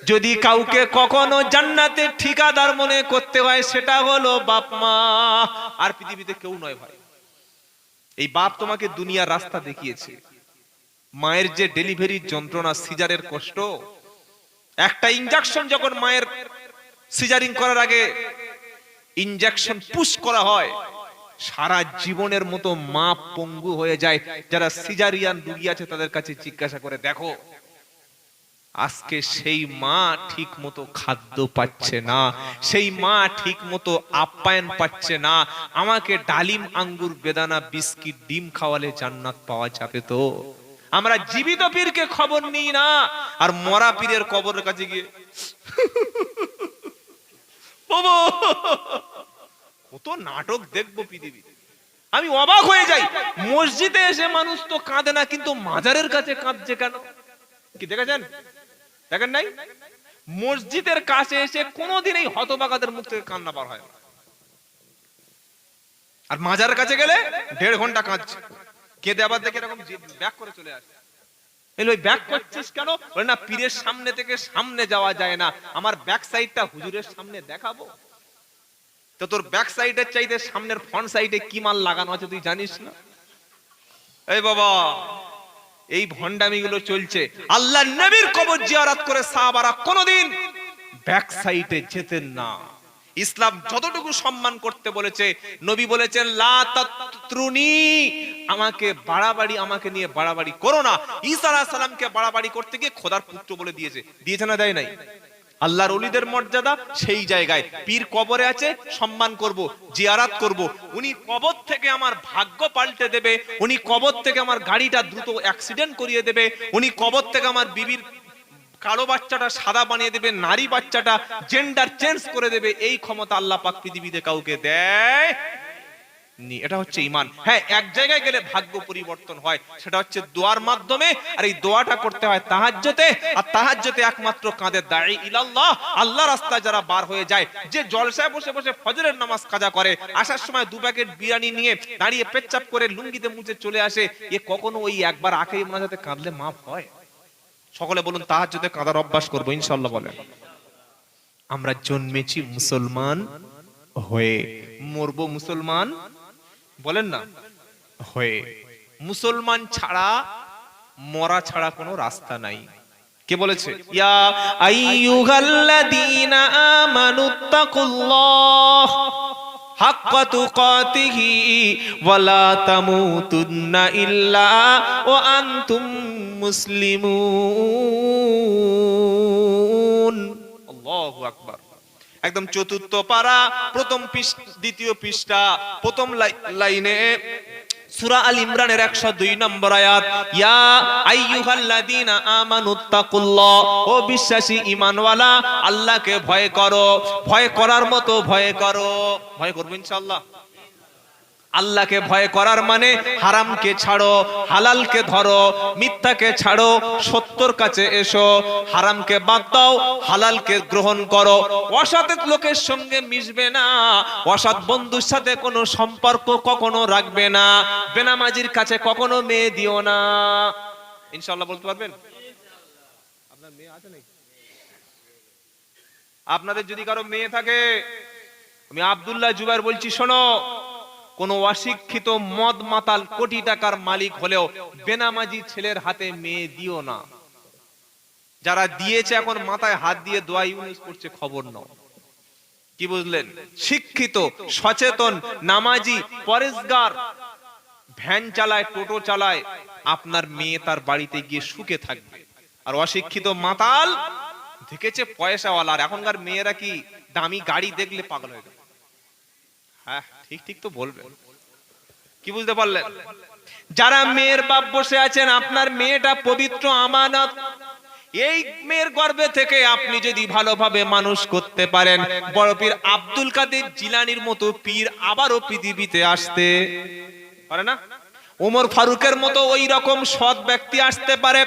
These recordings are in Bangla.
যদি কাউকে কখনো জান্নাতের ঠিকাদার মনে করতে হয় সেটা হলো বাপ মা, আর পৃথিবীতে কেউ নয় ভাই। এই বাপ তোমাকে দুনিয়ার রাস্তা দেখিয়েছে। মায়ের যে ডেলিভারির যন্ত্রণা, সিজারের কষ্ট, একটা ইনজেকশন যখন মায়ের সিজারিং করার আগে ইনজেকশন পুশ করা হয়, সারা জীবনের মতো মা পঙ্গু হয়ে যায়। যারা সিজারিয়ান রোগী আছে তাদের কাছে জিজ্ঞাসা করে দেখো, আজকে সেই মা ঠিক মতো খাদ্য পাচ্ছে না, সেই মা ঠিক মতো আপ্যায়ন পাচ্ছে না। আমাকে ডালিম, আঙ্গুর, বেদানা, বিস্কিট, ডিম খাওয়ালে জান্নাত পাওয়া যাবে তো? আমরা জীবিত পীরকে খবর নিই না, আর মরা পীরের কবরের কাছে গিয়ে কত নাটক দেখবো পৃথিবীতে। আমি অবাক হয়ে যাই, মসজিদে এসে মানুষ তো কাঁদে না, কিন্তু মাজারের কাছে কাঁদছে কেন? কি দেখেছেন? দেখেন নাই? মসজিদের কাছে এসে কোনোদিন এই হতভাগাদের মুখ থেকে কান্না বার হয় না, আর মাজারের কাছে গেলে 1.5 ঘন্টা কাঁদছে। কেঁদে আবার দেখে এরকম ব্যাক করে চলে আসে। ওই ব্যাক করছিস কেন? বলে না, পীরের সামনে থেকে সামনে যাওয়া যায় না, আমার ব্যাক সাইডটা হুজুরের সামনে দেখাবো। তো তোর ব্যাক সাইডের চাইতে সামনের ফ্রন্ট সাইডে কি মাল লাগানো আছে তুই জানিস না? এই বাবা, এই ভণ্ডামি গুলো চলছে। আল্লাহর নবীর কবর জিয়ারত করে সাহাবারা কোনোদিন ব্যাক সাইডে যেতেন না। ইসলাম যতটুকু সম্মান করতে বলেছে, নবী বলেছেন লা তাতরুনি, আমাকে বাড়াবাড়ি, আমাকে নিয়ে বাড়াবাড়ি করো না। ঈসা আলাইহিস সালামকে বাড়াবাড়ি করতে গিয়ে খোদার পুত্র বলে দিয়েছে না দেয় নাই? আল্লাহর ওলিদের মর্যাদা সেই জায়গায়। পীর কবরে আছে, সম্মান করব, জিয়ারত করব। উনি কবর থেকে আমার ভাগ্য পাল্টে দেবে, উনি কবর থেকে আমার গাড়িটা দ্রুত অ্যাক্সিডেন্ট করিয়ে দেবে, উনি কবর থেকে আমার বিবির কালো বাচ্চাটা সাদা বানিয়ে দেবে, নারী বাচ্চাটা জেন্ডার চেঞ্জ করে দেবে। এই ক্ষমতা আল্লাহ পাক পৃথিবীতে কাউকে দেয় নি। এটা হচ্ছে ঈমান। হ্যাঁ, এক জায়গায় গেলে ভাগ্য পরিবর্তন হয়, সেটা হচ্ছে দোয়ার মাধ্যমে। আর এই দোয়াটা করতে হয় তাহাজ্জুদে, আর তাহাজ্জুদে একমাত্র কাঁদে দাঈ ইলাল্লাহ। আল্লাহ রাস্তায় যারা বার হয়ে যায়, যে জলসায় বসে বসে ফজরের নামাজ কাজা করে, আসার সময় 2 প্যাকেট বিরিয়ানি নিয়ে দাঁড়িয়ে পেচ্ছাপ করে লুঙ্গিতে মুছে চলে আসে, এ কখনো ওই একবার আখেরি মোনাজাতে কাঁদলে মাফ হয়? সকলে বলুন তাহাজ্জুদে কাঁদার অভ্যাস করবো ইনশাআল্লাহ। বলেন, আমরা জন্মেছি মুসলমান হয়ে, মরবো মুসলমান, বলেন না, হয়ে। মুসলমান ছাড়া, মরা ছাড়া কোনো রাস্তা নাই। কে বলেছে? ইয়া আইয়ুহাল্লাযীনা আমানুত্তাকুল্লাহ হাক্কা তুকাতিহি ওয়া লা তামুতুন্না ইল্লা ওয়া আনতুম মুসলিমুন। আল্লাহু আকবার। একদম চতুর্থ পারা, প্রথম দ্বিতীয় পৃষ্ঠা, প্রথম লাইনে সূরা আল ইমরানের 102 নম্বর আয়াত। ইয়া আইয়ুহাল্লাযীনা আমানুত্তাকুল্লাহ, ও বিশ্বাসী ঈমানওয়ালা, আল্লাহকে ভয় করো, ভয় করার মতো ভয় করো। ভয় করব ইনশাআল্লাহ। আল্লাহকে ভয় করার মানে হারামকে ছাড়ো, হালালকে ধরো, মিথ্যাকে ছাড়ো, সত্যর কাছে এসো, হারামকে বাদ দাও, হালালকে গ্রহণ করো, অসৎ লোকের সঙ্গে মিশবে না, অসৎ বন্ধুর সাথে কোনো সম্পর্ক কখনো রাখবে না, বেনামাজির কাছে কখনো মেয়ে দিও না। ইনশাআল্লাহ বলতে পারবেন? আপনার মেয়ে আছে নাকি? আপনাদের যদি কারো মেয়ে থাকে, আমি আব্দুল্লাহ জুবাইর বলছি, শোনো, কোন অশিক্ষিত মদ মাতাল কোটি টাকার মালিক হলেও বেনামাজি ছেলের হাতে মেয়ে দিও না। যারা দিয়েছে এখন মাথায় হাত দিয়ে দোয়া ইউনুস করছে, খবর নাও। কি বুঝলেন? শিক্ষিত, সচেতন, নামাজি, পরেশগার, ভ্যান চালায়, টোটো চালায়, আপনার মেয়ে তার বাড়িতে গিয়ে সুখে থাকবে। আর অশিক্ষিত মাতাল দেখেছে পয়সাওয়ালা, আর এখনকার মেয়েরা কি দামি গাড়ি দেখলে পাগল হয়ে যায়। হ্যাঁ, ঠিক তো বলবেন। কি বুঝতে পারলেন? যারা মেয়ের বাপ বসে আছেন, আপনার মেয়েটা পবিত্র আমানত। এই মেয়ের গর্ভে থেকে আপনি যদি ভালোভাবে মানুষ করতে পারেন, বড় পীর আব্দুল কাদের জিলানীর মতো পীর আবারও পৃথিবীতে আসতে পারে না? ওমর ফারুকের মতো ওই রকম সৎ ব্যক্তি আসতে পারে,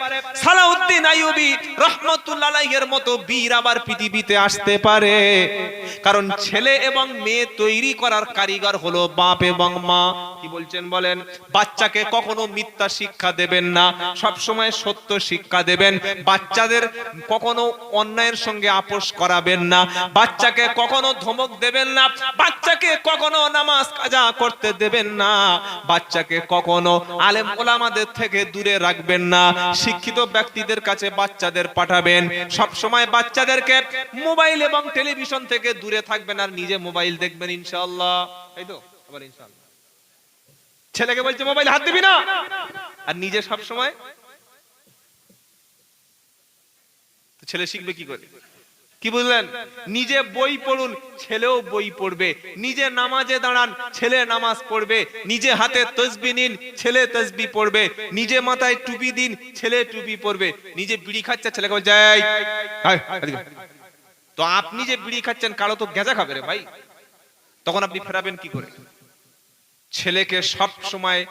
সালাউদ্দিন আইয়ুবী রাহমাতুল্লাহ আলাইহির মতো বীর আবার পৃথিবীতে আসতে পারে। কারণ ছেলে এবং মেয়ে তৈরি করার কারিগর হলো বাপ এবং মা। কি বলছেন বলেন? বাচ্চাকে কখনো মিথ্যা শিক্ষা দেবেন না, সব সময় সত্য শিক্ষা দেবেন। বাচ্চাদের কখনো অন্যায়ের সঙ্গে আপোষ করাবেন না, বাচ্চাকে কখনো ধমক দেবেন না, বাচ্চাকে কখনো নামাজ কাজা করতে দেবেন না, বাচ্চাকে কখনো আলেম ওলামাদের থেকে দূরে রাখবেন না। শিক্ষিত ব্যক্তিদের কাছে বাচ্চাদের পাঠাবেন। সব সময় বাচ্চাদেরকে মোবাইল এবং টেলিভিশন থেকে দূরে থাকবেন, আর নিজে মোবাইল দেখবেন ইনশাআল্লাহ। এই তো আবার ইনশাআল্লাহ। ছেলেকে বলছে মোবাইল হাত দিবি না, আর নিজে সব সময়। ছেলে শিখবে কি করে? কি বুঝলেন? নিজে বই পড়ুন, ছেলেও বই পড়বে। নিজে নামাজে দাঁড়ান, ছেলে নামাজ পড়বে। নিজে হাতে তাসবিহ নিন, ছেলে তাসবিহ পড়বে। নিজে মাথায় টুপি দিন, ছেলে টুপি পড়বে। নিজে বিড়ি খাচ্ছে, ছেলেকে বলছে যাই। তো আপনি যে বিড়ি খাচ্ছেন, কালো তো গেঁজা খাবে রে ভাই, তখন আপনি ফেরাবেন কি করে? ছেলেকে সব সময়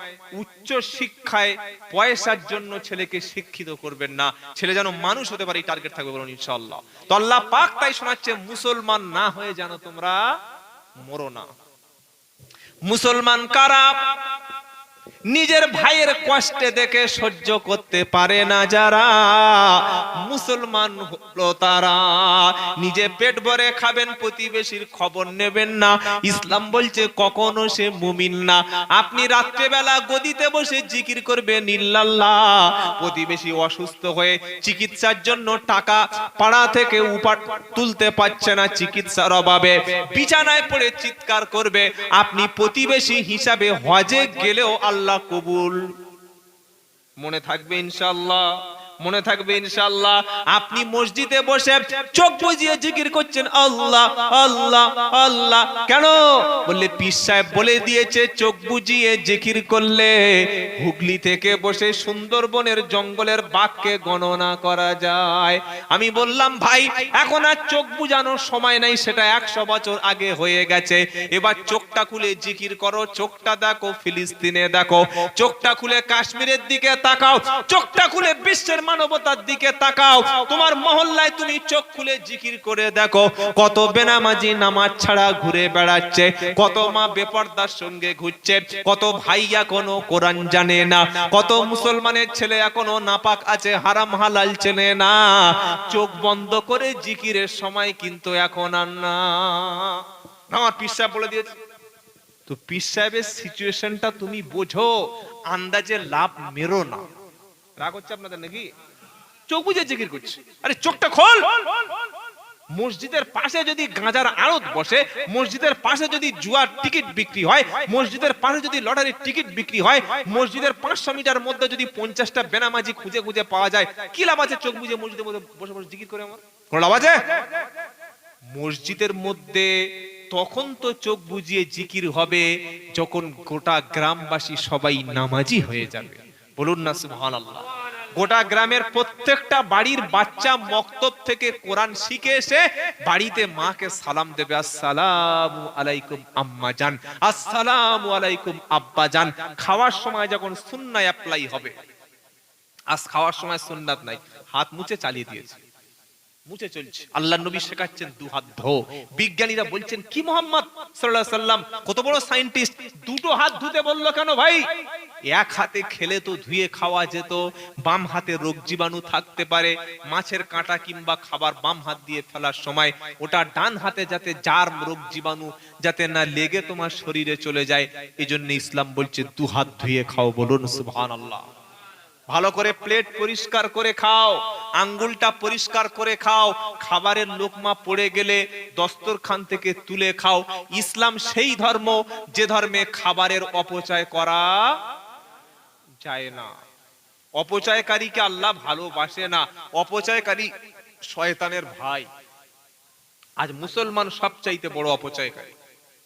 উচ্চ শিক্ষায়, পয়সার জন্য ছেলেকে শিক্ষিত করবেন না। ছেলে যেন মানুষ হতে পারে, এই টার্গেট থাকবে বলুন ইনশাআল্লাহ। তো আল্লাহ পাক তাই শোনাচ্ছে, মুসলমান না হয়ে যেন তোমরা মরো না। মুসলমান কারা? নিজের ভাইয়ের কষ্টে দেখে সহ্য করতে পারে না যারা, মুসলমান হলো তারা। নিজে পেট ভরে খাবেন, প্রতিবেশীর খবর নেবেন না, ইসলাম বলছে কখনো সে মুমিন না। আপনি রাত্রেবেলা গদিতে বসে জিকির করবেন ইল্লাল্লাহ, প্রতিবেশী অসুস্থ হয়ে চিকিৎসার জন্য টাকা পাড়া থেকে তুলতে পারছে না, চিকিৎসার অভাবে বিছানায় পড়ে চিৎকার করবে, আপনি প্রতিবেশী হিসাবে হজে গেলেও আল্লাহ কবুল। মনে থাকবে ইনশাআল্লাহ, মনে থাকবে ইনশাআল্লাহ। আপনি মসজিদে বসে চোখ বুজিয়ে জিকির করছেন আল্লাহ আল্লাহ আল্লাহ, কেন? বললে পীর সাহেব বলে দিয়েছে চোখ বুজিয়ে জিকির করলে হুগলি থেকে বসে সুন্দরবনের জঙ্গলের বাঘকে গণনা করা যায়। আমি বললাম ভাই, এখন আর চোখ বুজানোর সময় নাই, সেটা 100 বছর আগে হয়ে গেছে। এবার চোখটা খুলে জিকির করো, চোখটা দেখো ফিলিস্তিনে, দেখো চোখটা খুলে কাশ্মীরের দিকে তাকাও, চোখটা খুলে বিশ্বের মানবতার দিকে তাকাও। তোমার মহল্লায় তুমি চোখ খুলে জিকির করে দেখো, কত বেনামাজি নামাজ ছাড়া ঘুরে বেড়াচ্ছে, কত মা বেপরদার সঙ্গে ঘুরছে, কত ভাই এখনো কোরআন জানে না, কত মুসলমানের ছেলে এখনো নাপাক আছে, হারাম হালাল চেনে না। চোখ বন্ধ করে জিকিরের সময় কিন্তু এখন আর না। আমার পীর সাহেব বলে দিয়েছে। তো পীর সাহেবের সিচুয়েশনটা তুমি বোঝো, আন্দাজে লাভ মেরো না। রাগ হচ্ছে আপনাদের নাকি? চোখ বুজে জিকির করছে, আরে চোখটা খোল। মসজিদের পাশে যদি গাঁজার আড়ত বসে, মসজিদের পাশে যদি জুয়ার টিকিট বিক্রি হয়, মসজিদের পাশে যদি লটারির টিকিট বিক্রি হয়, মসজিদের 500 মিটার মধ্যে যদি 50টা বেনামাজি খুঁজে খুঁজে পাওয়া যায়, কি লাভ আছে চোখ বুজে মসজিদের মধ্যে বসে বসে জিকির করে? আমার কোনো লাভ আছে? মসজিদের মধ্যে তখন তো চোখ বুজিয়ে জিকির হবে যখন গোটা গ্রামবাসী সবাই নামাজি হয়ে যাবে। বলুন না সুবহানাল্লাহ। গোটা গ্রামের প্রত্যেকটা বাড়ির বাচ্চা মক্তব থেকে কোরআন শিখে এসে বাড়িতে মাকে সালাম দেবে, আসসালামু আলাইকুম আম্মা জান, আসসালামু আলাইকুম আব্বা জান। খাওয়ার সময় যখন সুন্নাহ অ্যাপ্লাই হবে, আজ খাওয়ার সময় সুন্নাত নাই, হাত মুছে চালিয়ে দিয়েছে, মুছে চলছে। আল্লাহর নবী শেখাচ্ছেন দু হাত ধো। বিজ্ঞানীরা বলছেন কি মুহাম্মদ সাল্লাল্লাহু আলাইহি সাল্লাম কত বড় সায়েন্টিস্ট, দুটো হাত ধুতে বললো কেন ভাই? এক হাতে খেলে তো ধুয়ে খাওয়া যেত, বাম হাতে রোগ জীবাণু থাকতে পারে, মাছের কাঁটা কিংবা খাবার বাম হাত দিয়ে ফেলার সময় ওটা ডান হাতে যাতে যার রোগ জীবাণু যাতে না লেগে তোমার শরীরে চলে যায়, এজন্য ইসলাম বলছে দু হাত ধুয়ে খাও। বলুন সুবহানাল্লাহ। ভালো করে প্লেট পরিষ্কার করে খাও, আঙ্গুলটা পরিষ্কার করে খাও, খাবারের লোকমা পড়ে গেলে দস্তরখান থেকে তুলে খাও। ইসলাম সেই ধর্ম যে ধর্মে খাবারের অপচয় করা যায় না। অপচয়কারীকে আল্লাহ ভালোবাসে না, অপচয়কারী শয়তানের ভাই। আজ মুসলমান সবচাইতে বড় অপচয়কারী,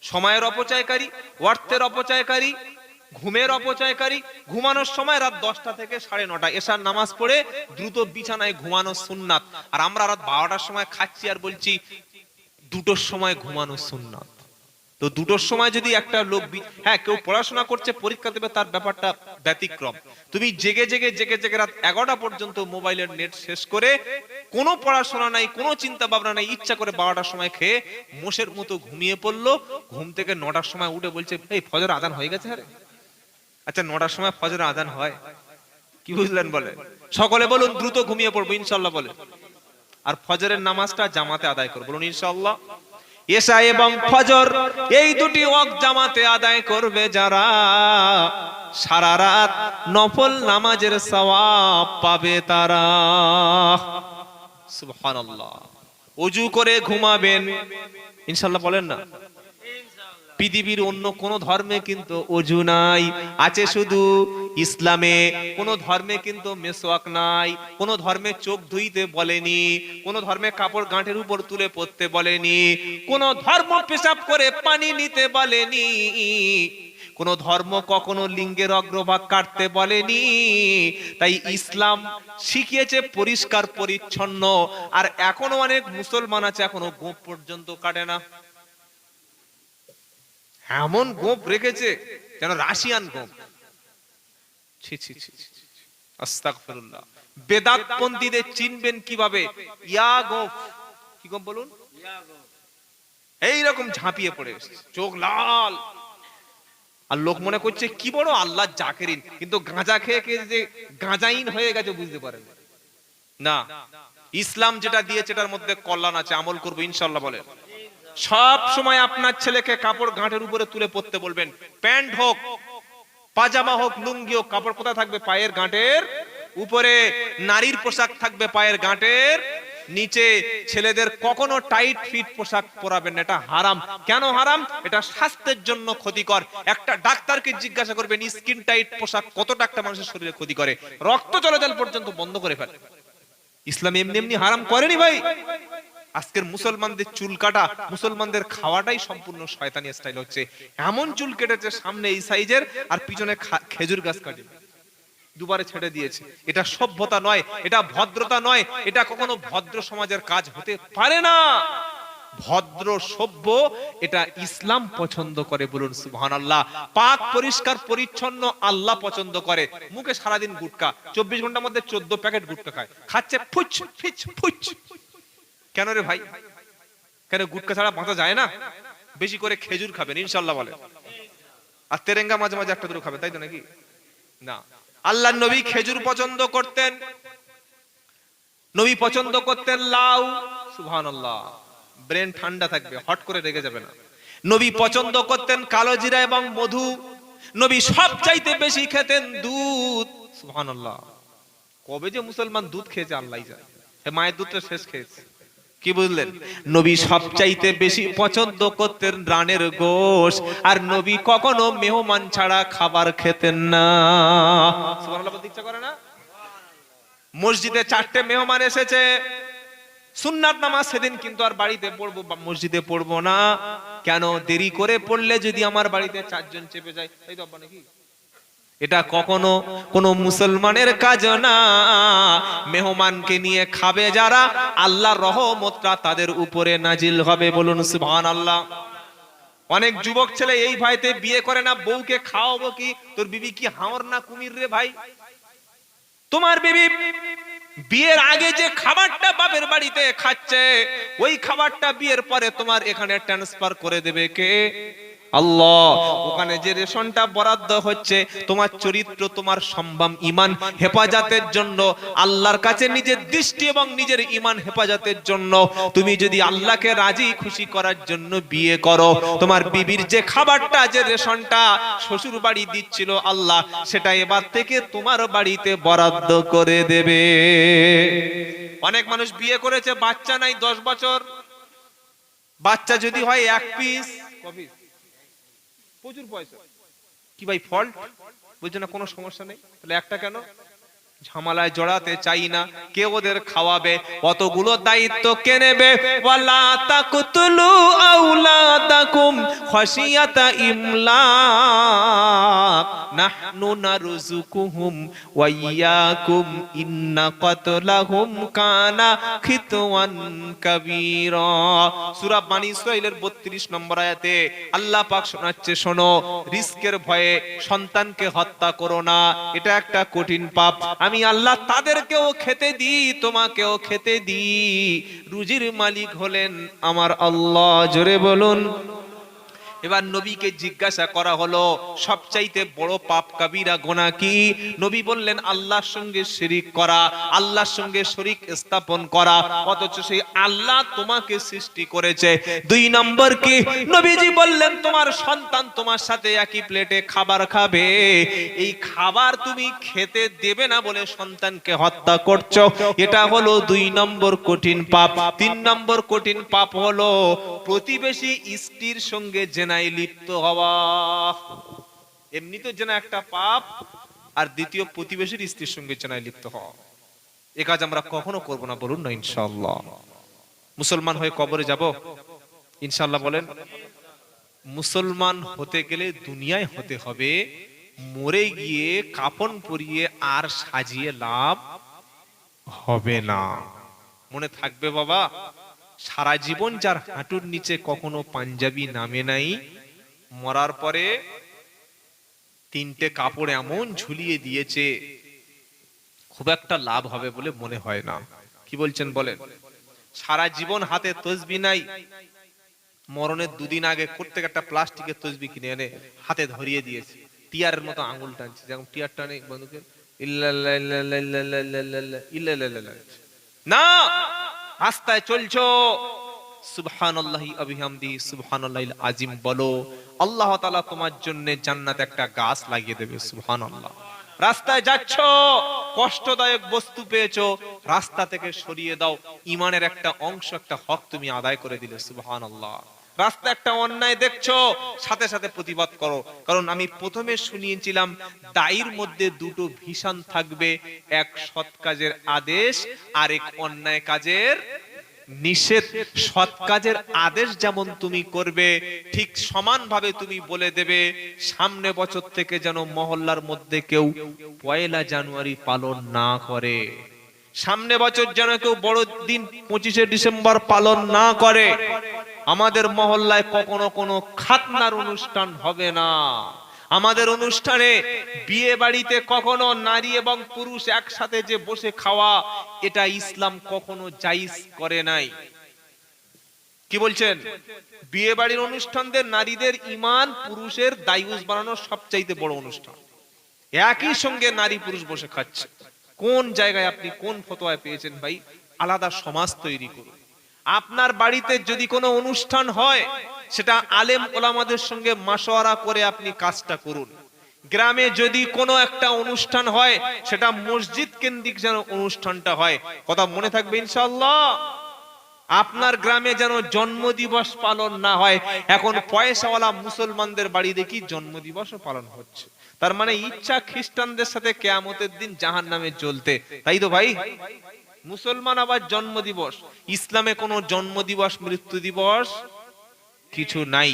সময়ের অপচয়কারী, অর্থের অপচয়কারী, ঘুমের অপচয়কারী। ঘুমানোর সময় রাত 10টা থেকে 9:30 এশার নামাজ পড়ে দ্রুত বিছানায় ঘুমানো সুন্নাত, আর আমরা রাত 12টার সময় খাচ্ছি আর বলছি 2টোর সময় ঘুমানো সুন্নাত। তো 2টোর সময় যদি একটা লোক, হ্যাঁ কেউ পড়াশোনা করছে পরীক্ষা দেবে তার ব্যাপারটা ব্যতিক্রম, তুমি জেগে জেগে জেগে জেগে রাত 11টা পর্যন্ত মোবাইলের নেট শেষ করে কোনো পড়াশোনা নাই, কোনো চিন্তা ভাবনা নাই, ইচ্ছা করে 12টার সময় খেয়ে মোষের মতো ঘুমিয়ে পড়লো, ঘুম থেকে 9টার সময় উঠে বলছে এই ফজর আজান হয়ে গেছে। আরে আচ্ছা 9টার সময় ফজরের আজান হয়? কি বুঝলেন বলে? সকলে বলুন দ্রুত ঘুমিয়ে পড়বো ইনশাআল্লাহ বলে। আর ফজরের নামাজটা জামাতে আদায় করব, বলুন ইনশাআল্লাহ। এশা এবং ফজর এই দুটি ওয়াক্ত জামাতে আদায় করবে যারা, সারা রাত নফল নামাজের সওয়াব পাবে তারা। সুবহানাল্লাহ। ওযু করে ঘুমাবেন ইনশাআল্লাহ বলেন না। পৃথিবীর অন্য কোন ধর্মে কিন্তু ওযু নাই, আছে শুধু ইসলামে। কোন ধর্মে কিন্তু মেসওয়াক নাই, কোন ধর্মে চোখ ধুইতে বলেনি, কোন ধর্মে কাপড় গাঁটের উপর তুলে পড়তে বলেনি, কোন ধর্ম পেশাব করে পানি নিতে বলেনি, কোন ধর্ম কখনো লিঙ্গের অগ্রভাগ কাটতে বলেনি। তাই ইসলাম শিখিয়েছে পরিষ্কার পরিচ্ছন্ন। আর এখনো অনেক মুসলমান আছে এখনো গোঁফ পর্যন্ত কাটে না। এমন গোঁফ রেখেছে যেন রাশিয়ান গোঁফ। ছি ছি ছি, আস্তাগফিরুল্লাহ। বেদাতপন্থীদের চিনবেন কিভাবে? ইয়া গোঁফ, কি গোঁফ বলুন? এইরকম ঝাঁপিয়ে পড়ে এসেছে, চোখ লাল। আর লোক মনে করছে কি বড় আল্লাহ জাকেরিন, কিন্তু গাঁজা খেয়ে খেয়ে যে গাঁজাইন হয়ে গেছে বুঝতে পারেন না। ইসলাম যেটা দিয়েছে এটার মধ্যে কল্যাণ আছে, আমল করবো ইনশাআল্লাহ বলেন। সব সময় আপনার ছেলেকে কাপড় গাঁটের উপরে তুলে পড়তে বলবেন। প্যান্ট হোক, পাজামা হোক, লুঙ্গি হোক, কাপড় কোথায় থাকবে? পায়ের গাঁটের উপরে। নারীর পোশাক থাকবে পায়ের গাঁটের নিচে। ছেলেদের কখনো টাইট ফিট পোশাক পরাবেন না, এটা হারাম। কেন হারাম? এটা স্বাস্থ্যের জন্য ক্ষতিকর। একটা ডাক্তারকে জিজ্ঞাসা করবেন স্কিন টাইট পোশাক কতটা একটা মানুষের শরীরে ক্ষতি করে, রক্ত চলাচল পর্যন্ত বন্ধ করে ফেলে। ইসলাম এমনি এমনি হারাম করেনি ভাই। আজকের মুসলমানদের চুল কাটা, মুসলমানদের খাওয়াটাই সম্পূর্ণ শয়তানি স্টাইল হচ্ছে। এমন চুল কেটেছে সামনে এই সাইজের, আর পিছনে খেজুর গাছ কাটে দুবারে ছেড়ে দিয়েছে। এটা সভ্যতা নয়, এটা ভদ্রতা নয়, এটা কখনো ভদ্র সমাজের কাজ হতে পারে না। ভদ্র সভ্য এটা ইসলাম পছন্দ করে, বলুন সুবহানাল্লাহ। পাক পরিষ্কার পরিচ্ছন্ন আল্লাহ পছন্দ করে। মুখে সারাদিন গুটকা, 24 ঘন্টার মধ্যে 14 প্যাকেট গুটকা খায়, খাচ্ছে ফুচ ফিচ ফুচ। কেন রে ভাই? কেন গুটকা ছাড়া বাঁচা যায় না? বেশি করে খেজুর খাবেন ইনশাআল্লাহ বলে। আর তেরেঙ্গা মাঝে মাঝে একটা দুটো খাবেন, তাই তো নাকি? না, আল্লাহর নবী খেজুর পছন্দ করতেন। নবী পছন্দ করতেন লাউ। সুবহানাল্লাহ। ব্রেন ঠান্ডা থাকবে, হট করে রেগে যাবে না। নবী পছন্দ করতেন কালো জিরা এবং মধু। নবী সবচাইতে বেশি খেতেন দুধ। সুবহানাল্লাহ। কবে যে মুসলমান দুধ খেয়েছে আল্লাহই জানে। মায়ের দুধটা শেষ খেয়েছে। কি বুঝলেন? নবী সবচাইতে বেশি পছন্দ করতেন রানের গোশত। আর নবী কখনো মেহমান ছাড়া খাবার খেতেন না। সুবহানাল্লাহ বলতে ইচ্ছা করে না? মসজিদে 4টে মেহমান এসেছে, সুন্নাত নামাজ সেদিন কিন্তু আর বাড়িতে পড়বো, মসজিদে পড়বো না। কেন? দেরি করে পড়লে যদি আমার বাড়িতে 4 জন চেপে যায়, তাই তো আব্বা নাকি? এটা কখনো কোন মুসলমানের কাজ না। মেহমানকে নিয়ে খাবে যারা, আল্লাহর রহমতটা তাদের উপরে নাজিল হবে, বলুন সুবহানাল্লাহ। অনেক যুবক ছেলে এই ভয়তে বিয়ে করে না, বউকে খাওয়াবো কি? তোর বিবি কি হাওর না কুমির রে ভাই? তোমার বিবি বিয়ের আগে যে খাবারটা বাপের বাড়িতে খাচ্ছে, ওই খাবারটা বিয়ের পরে তোমার এখানে ট্রান্সফার করে দেবে কে? আল্লাহ। ওখানে যে রেশনটা বরাদ্দ হচ্ছে তোমার চরিত্র, তোমার সম্মান, ঈমান হেফাজতের জন্য, আল্লাহর কাছে নিজের দৃষ্টি এবং নিজের ঈমান হেফাজতের জন্য। তুমি যদি আল্লাহকে রাজি খুশি করার জন্য বিয়ে করো, তোমার বিবির যে খাবারটা, যে রেশনটা শ্বশুর বাড়ি দিচ্ছিল আল্লাহ, সেটা এবার থেকে তোমার বাড়িতে বরাদ্দ করে দেবে। অনেক মানুষ বিয়ে করেছে, বাচ্চা নাই 10 বছর। বাচ্চা যদি হয় 1 পিস, কপিস, প্রচুর পয়সা। কি ভাই ফল্ট? বুঝছো না কোনো সমস্যা নেই, তাহলে একটা কেন? ঝামেলায় জড়াতে চাই না। কে ওদের খাওয়াবে? অতগুলো দায়িত্ব কে নেবে? ওয়ালা তাকতুলু আওলাদাকুম খাশিয়াতা ইমলাক নাহনু নারযুকুহুম ওয়া ইয়াকুম ইন্না কাতলাহুম কানা খিতওয়ান কাবীরা। সূরা বনী ইসরাঈলের 32 নম্বর আয়াতে আল্লাহ পাক শোনাচ্ছে, শোনো, রিস্কের ভয়ে সন্তানকে হত্যা করো না, এটা একটা কঠিন পাপ। আমি আল্লাহ তাদেরকেও খেতে দিই, তোমাকেও খেতে দিই। রুজির মালিক হলেন আমার আল্লাহ। জোরে বলুন। এবার নবীকে জিজ্ঞাসা করা হলো সবচাইতে বড় পাপ কাবিরা গুনাহ কি? নবী বললেন আল্লাহর সঙ্গে শিরিক করা, আল্লাহর সঙ্গে শরীক স্থাপন করা, অথচ সেই আল্লাহ তোমাকে সৃষ্টি করেছে। 2 নম্বর কি? নবীজি বললেন তোমার সন্তান তোমার সাথে একই প্লেটে খাবার খাবে, এই খাবার তুমি খেতে দেবে না বলে সন্তানকে হত্যা করছো, এটা হলো 2 নম্বর কঠিন পাপ। 3 নম্বর কঠিন পাপ হলো প্রতিবেশী স্ত্রীর সঙ্গে জেনায় লিপ্ত হওয়া। এমনি তো জেনা একটা পাপ, আর দ্বিতীয় প্রতিবেশীর স্ত্রীর সঙ্গে জেনায় লিপ্ত হওয়া, এ কাজ আমরা কখনো করব না, বলুন না ইনশাআল্লাহ। মুসলমান হয়ে কবরে যাব ইনশাআল্লাহ বলেন? মুসলমান হতে গেলে দুনিয়ায় হতে হবে, মরে গিয়ে কাফন পরিয়ে আর সাজিয়ে লাভ হবে না। মনে থাকবে বাবা, সারা জীবন যার হাঁটুর নিচে কখনো পাঞ্জাবি নামে নাই, মরার পরে 3টে কাপড় এমন ঝুলিয়ে দিয়েছে, খুব একটা লাভ হবে বলে মনে হয় না। কি বলছেন বলেন? সারা জীবন হাতে তসবি নাই, মরণের 2 দিন আগে প্রত্যেক একটা প্লাস্টিকের তসবি কিনে এনে হাতে ধরিয়ে দিয়েছে, টিয়ারের মতো আঙুল টানছে, যেমন টিয়ার টানে বন্ধুকে না, রাস্তায় চলছো সুবহানাল্লাহি ওয়া বিহামদিহি সুবহানাল্লাহিল আযীম বলো, আল্লাহ তাআলা তোমার জন্য জান্নাতে একটা গাছ লাগিয়ে দেবে। সুবহানাল্লাহ। রাস্তায় যাচ্ছ, কষ্টদায়ক বস্তু পেয়েছো, রাস্তা থেকে সরিয়ে দাও, ঈমানের একটা অংশ, একটা হক তুমি আদায় করে দিলে। সুবহানাল্লাহ। রাস্তায় একটা অন্যায় দেখছো, সাথে সাথে প্রতিবাদ করো, কারণ আমি প্রথমে শুনিয়েছিলাম দায়ের মধ্যে 2টো ভিশন থাকবে, এক সৎ কাজের আদেশ আর এক অন্যায় কাজের নিষেধ। সৎ কাজের আদেশ যেমন তুমি করবে, ঠিক সমানভাবে তুমি বলে দেবে সামনে বছর থেকে যেন মহল্লার মধ্যে কেউ 1 জানুয়ারি পালন না করে, সামনে বছর যেন কেউ বড় দিন 25শে ডিসেম্বর পালন না করে, আমাদের মহল্লায় কখনো কোনো খাতনার অনুষ্ঠান হবে না, আমাদের অনুষ্ঠানে বিয়ে বাড়িতে কখনো নারী এবং পুরুষ একসাথে যে বসে খাওয়া, এটা ইসলাম কখনো জায়েজ করে নাই। কি বলছেন? বিয়ে বাড়ির অনুষ্ঠানদের নারীদের ঈমান পুরুষের দায়ুস বানানোর সবচাইতে বড় অনুষ্ঠান, একই সঙ্গে নারী পুরুষ বসে খাচ্ছে। কোন জায়গায় আপনি কোন ফতোয়া পেয়েছেন ভাই? আলাদা সমাজ তৈরি করুন। আপনার বাড়িতে যদি কোনো অনুষ্ঠান হয়, সেটা আলেম ওলামাদের সঙ্গে মাশওয়ারা করে আপনি কাজটা করুন। গ্রামে যদি কোনো একটা অনুষ্ঠান হয়, সেটা মসজিদ কেন্দ্রিক যেন অনুষ্ঠানটা হয়। কথা মনে থাকবে ইনশাআল্লাহ। আপনার গ্রামে যেন জন্মদিবস পালন না হয়। এখন পয়সাওয়ালা মুসলমানদের বাড়ি দেখি জন্মদিবসও পালন হচ্ছে, তার মানে ইচ্ছা খ্রিস্টানদের সাথে কিয়ামতের দিন জাহান্নামে জ্বলতে, তাই তো ভাই? মুসলমান আবার জন্মদিবস, ইসলামে কোনো জন্মদিবস মৃত্যু দিবস কিছু নাই।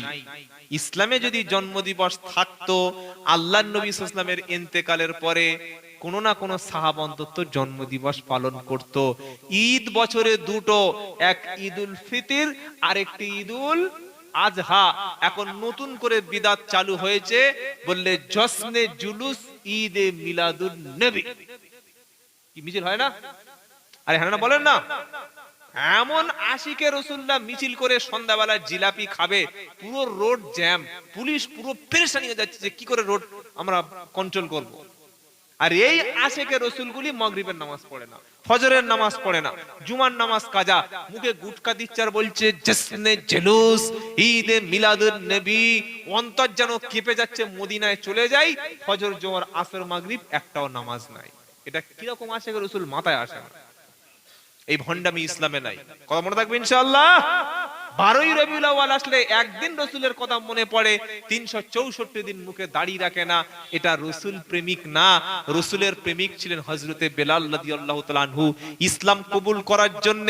ইসলামে যদি জন্মদিবস থাকতো, আল্লাহর নবী সাল্লাল্লাহু আলাইহি ওয়াসাল্লামের ইন্তেকালের পরে কোন না কোন সাহাবা অন্তত জন্মদিবস পালন করত। ঈদ বছরে 2টো, এক ঈদুল ফিতর আর একটি ঈদুল আজহা। এখন নতুন করে বিদআত চালু হয়েছে, বললে জশ্নে জুলুস ঈদে মিলাদুন নবী। কি মিছিল হয় না? আরে হ্যাঁ না বলেন না? এমন আশিকে রাসূলুল্লাহ মিছিল করে সন্ধ্যাবেলা জিলাপি খাবে, পুরো রোড জ্যাম, পুলিশ পুরো পেরেশানি হয়ে যাচ্ছে যে কি করে রোড আমরা কন্ট্রোল করব। আর এই আশিকে রাসূলগুলি মাগরিবের নামাজ পড়ে না, ফজরের নামাজ পড়ে না, জুমার নামাজ কাজা, মুখে গুটকা দিচ্ছে আর বলছে জশ্নে জুলুস ঈদে মিলাদুন নবী। অন্তর যেন কেঁপে যাচ্ছে, মদিনায় চলে যাই, ফজর জোহর আসর মাগরিব একটাও নামাজ নাই। এটা কি রকম আশিকে রাসূল মাথায় আসে না। এই ভণ্ডামি ইসলামে নাই। কথা মনে থাকবে ইনশাআল্লাহ। 12ই রবিউল আউয়াল আসলে একদিন রাসূলের কথা মনে পড়ে, 364 দিন মুখে দাড়ি রাখে না, এটা রাসূল প্রেমিক না। রাসূলের প্রেমিক ছিলেন হযরতে বেলাল রাদিয়াল্লাহু তাআলা আনহু। ইসলাম কবুল করার জন্য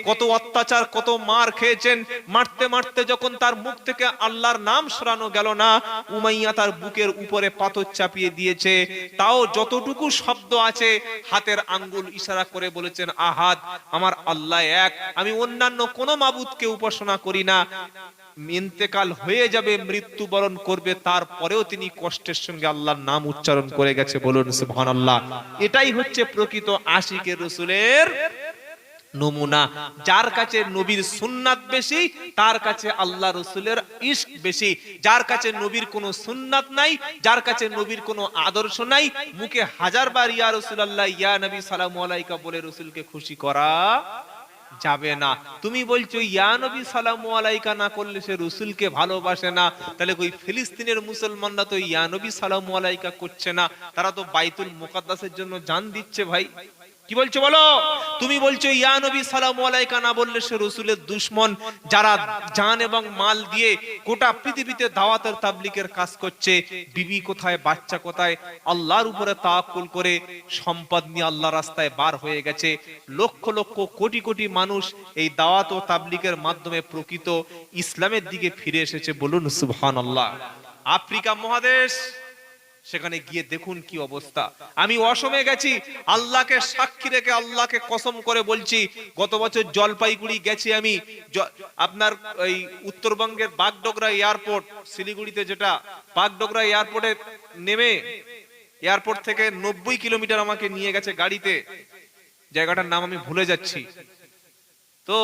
কত অত্যাচার, কত মার খেয়েছেন। মারতে মারতে যখন তার মুখ থেকে আল্লাহর নাম সরানো গেল না, উমাইয়া তার বুকের উপরে পাথর চাপিয়ে দিয়েছে। তাও যতটুকু শব্দ আছে, হাতের আঙ্গুল ইশারা করে বলেছেন আহাদ, আমার আল্লাহ এক, আমি অন্যান্য কোনো মাবুদকে উপাসনা করি না। ইন্তেকাল হয়ে যাবে, মৃত্যুবরণ করবে, তারপরেও তিনি কষ্টের সঙ্গে আল্লাহর নাম উচ্চারণ করে গেছে। বলুন সুবহানাল্লাহ। এটাই হচ্ছে প্রকৃত আশিকে রাসূলের নমুনা। যার কাছে নবীর সুন্নাত বেশি তার কাছে আল্লাহ রসুলের ইশক বেশি। যার কাছে নবীর কোনো সুন্নাত নাই, যার কাছে নবীর কোনো আদর্শ নাই, মুখে হাজারবার ইয়া রাসূলুল্লাহ ইয়া নবী সালামু আলাইকা বলে রসুলকে খুশি করা যাবে না। তুমি বলছো ইয়া নবী সালামু আলাইকা না করলে সে রসুলকে ভালোবাসে না, তাহলে ওই ফিলিস্তিনের মুসলমানরা তো ইয়া নবী সালামু আলাইকা করছে না, তারা তো বাইতুল মুকাদ্দাসের জন্য জান দিচ্ছে। ভাই কি বলছো বলো? তুমি বলছো ইয়া নবী সালামু আলাইকা না বললে সে রাসূলের দুশমন, যারা জান এবং মাল দিয়ে গোটা পৃথিবীতে দাওয়াতের তাবলীগের কাজ করছে, বিবি কোথায় বাচ্চা কোথায়, আল্লাহর উপরে তাওয়াক্কুল করে সম্পদ নিয়ে আল্লাহর রাস্তায় বার হয়ে গেছে। লক্ষ লক্ষ কোটি কোটি মানুষ এই দাওয়াত ও তাবলীগের মাধ্যমে প্রকৃত ইসলামের দিকে ফিরে এসেছে। বলুন সুবহানাল্লাহ। আফ্রিকা মহাদেশ, সেখানে গিয়ে দেখুন কি অবস্থা। আমি অসমে গেছি, আল্লাহকে সাক্ষী রেখে আল্লাহকে কসম করে বলছি, গত বছর জলপাইগুড়ি গেছি আমি। আপনার ওই উত্তরবঙ্গের বাগডোগরা এয়ারপোর্ট, শিলিগুড়িতে যেটা বাগডোগরা এয়ারপোর্টে নেমে এয়ারপোর্ট থেকে 90 কিলোমিটার আমাকে নিয়ে গেছে গাড়িতে, জায়গাটার নাম আমি ভুলে যাচ্ছি। তো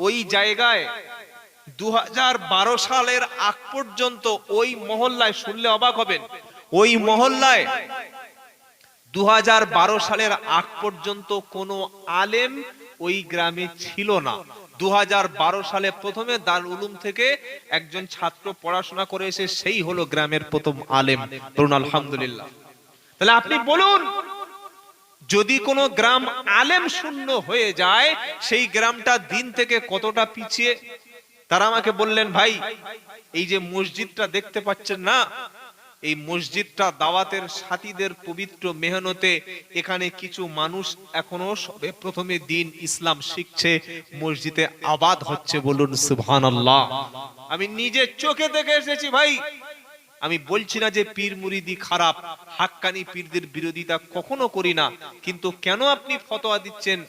ওই জায়গায় 2012 সালের আগ পর্যন্ত ওই মহল্লায়, শুনলে অবাক হবেন, ওই মহল্লায় 2012 সালের আগ পর্যন্ত কোনো আলেম ওই গ্রামে ছিল না। 2012 সালে প্রথমে দারুল উলুম থেকে একজন ছাত্র পড়াশোনা করে এসে সেই হলো গ্রামের প্রথম আলেম। বলুন আলহামদুলিল্লাহ। তাহলে আপনি বলুন, যদি কোনো গ্রাম আলেম শূন্য হয়ে যায়, সেই গ্রামটা দিন থেকে কতটা পিছিয়ে। তারা আমাকে বললেন, ভাই এই যে মসজিদটা দেখতে পাচ্ছেন না, এই মসজিদটা দাওয়াতের সাথীদের পবিত্র মেহনতে, এখানে কিছু মানুষ এখনো সবে প্রথমে দিন ইসলাম শিখছে, মসজিদে আবাদ হচ্ছে। বলুন সুবহানাল্লাহ। আমি নিজে চোখে দেখে এসেছি ভাই। আমি বলছি না যে পীর মুরিদি খারাপ, হাক্কানি পীরদের বিরোধিতা কখনো করি না, কিন্তু কেন আপনি ফতোয়া দিচ্ছেন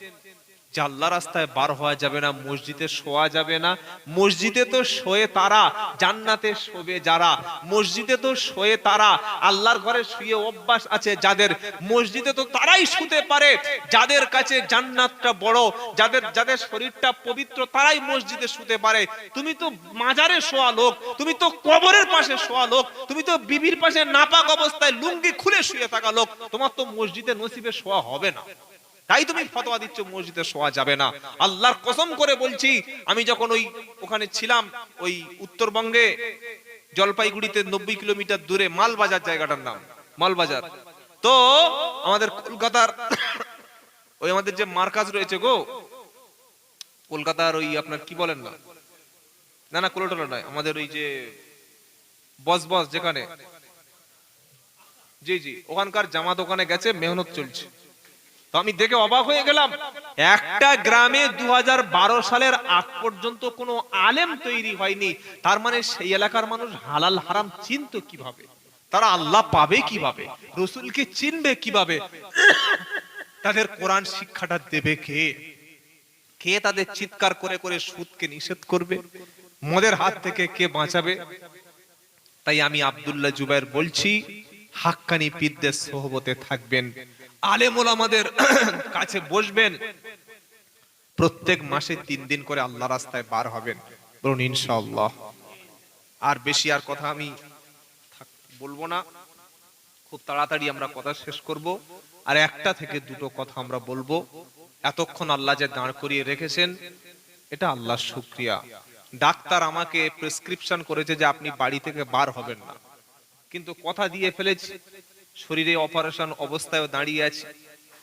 যে আল্লাহর রাস্তায় বার হওয়া যাবে না, মসজিদে শোয়া যাবে না? মসজিদে তো শোয়ে তারা, জান্নাতে শোবে যারা। মসজিদে তো শোয়ে তারা, আল্লাহর ঘরে শুয়ে অভ্যাস আছে যাদের, মসজিদে তো তারাই শুতে পারে যাদের কাছে জান্নাতটা বড়, যাদের যাদের শরীরটা পবিত্র, তারাই মসজিদে শুতে পারে। তুমি তো মাজারে শোয়া লোক, তুমি তো কবরের পাশে শোয়া লোক, তুমি তো বিবির পাশে নাপাক অবস্থায় লুঙ্গি খুলে শুয়ে থাকা লোক, তোমার তো মসজিদে নসিবে শোয়া হবে না। তাই তুমি ফতোয়া দিচ্ছ মসজিদে শোয়া যাবে না। আল্লাহর কসম করে বলছি, আমি যখন ওখানে ছিলাম, ওই উত্তরবঙ্গে জলপাইগুড়িতে 90 কিলোমিটার দূরে মালবাজার, জায়গাটার নাম মালবাজার। তো আমাদের কলকাতার ওই আমাদের যে মার্কাজ রয়েছে গো, কলকাতার ওই আপনার কি বলেন না, না না কোলোটোলা নয়, আমাদের ওই যে বস যেখানে, জি জি, ওখানকার জামাত ওখানে গেছে, মেহনত চলছে। তো আমি দেখে অবাক হয়ে গেলাম, একটা গ্রামে 2012 সালের আগ পর্যন্ত কোনো আলেম তৈরি হয়নি। তার মানে সেই এলাকার মানুষ হালাল হারাম চিনতো কিভাবে? তারা আল্লাহ পাবে কিভাবে? রসুলকে চিনবে কিভাবে? তাদের কোরআন শিক্ষাটা দেবে কে? কে তাদের চিৎকার করে করে সুদকে নিষেধ করবে? মদের হাত থেকে কে বাঁচাবে? তাই আমি আব্দুল্লাহ জুবায়ের বলছি, হাক্কানি পীরদের সোহবতে থাকবেন, আলেম ওলামাদের কাছে বসবেন, প্রত্যেক মাসে 3 দিন করে আল্লাহ রাস্তায় বার হবেন। বলুন ইনশাআল্লাহ। আর বেশি আর কথা আমি বলবো না, খুব তাড়াতাড়ি আমরা কথা শেষ করব। আর একটা থেকে দুটো কথা আমরা বলবো। এতক্ষণ আল্লাহ যে দাঁড় করিয়ে রেখেছেন, এটা আল্লাহর শুকরিয়া। ডাক্তার আমাকে প্রেসক্রিপশন করেছে যে আপনি বাড়ি থেকে বার হবেন না, কিন্তু কথা দিয়ে ফেলেছি, শরীরে অপারেশন অবস্থায় দাঁড়িয়ে আছি,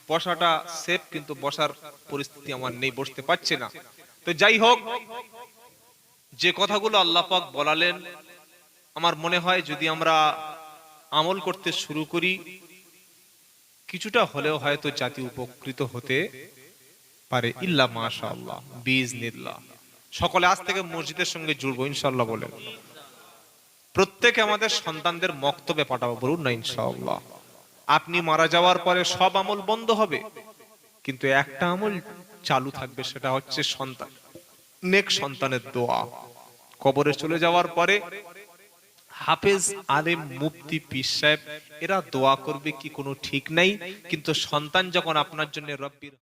বসাটা সেফ, কিন্তু বসার পরিস্থিতি আমার নেই, বসতে পারছি না। তো যাই হোক, যে কথাগুলো আল্লাহ পাক বলালেন, আমার মনে হয় যদি আমরা আমল করতে শুরু করি, কিছুটা হলেও হয়তো জাতি উপকৃত হতে পারে। ইল্লা মাশাআল্লাহ বিইজনিল্লাহ। সকলে আজ থেকে মসজিদের সঙ্গে জুড়বো ইনশাআল্লাহ। বলেন প্রত্যেকে আমাদের সন্তানদের মক্তবে পাঠাবো, বলুন না ইনশাআল্লাহ। আপনি মারা যাওয়ার পরে সব আমল বন্ধ হবে, কিন্তু একটা আমল চালু থাকবে, সেটা হচ্ছে সন্তান, নেক সন্তানের দোয়া। কবরে চলে যাওয়ার পরে হাফেজ, আলেম, মুফতি, পীর সাহেব এরা দোয়া করবে কি কোনো ঠিক নাই, কিন্তু সন্তান যখন আপনার জন্য রব্বির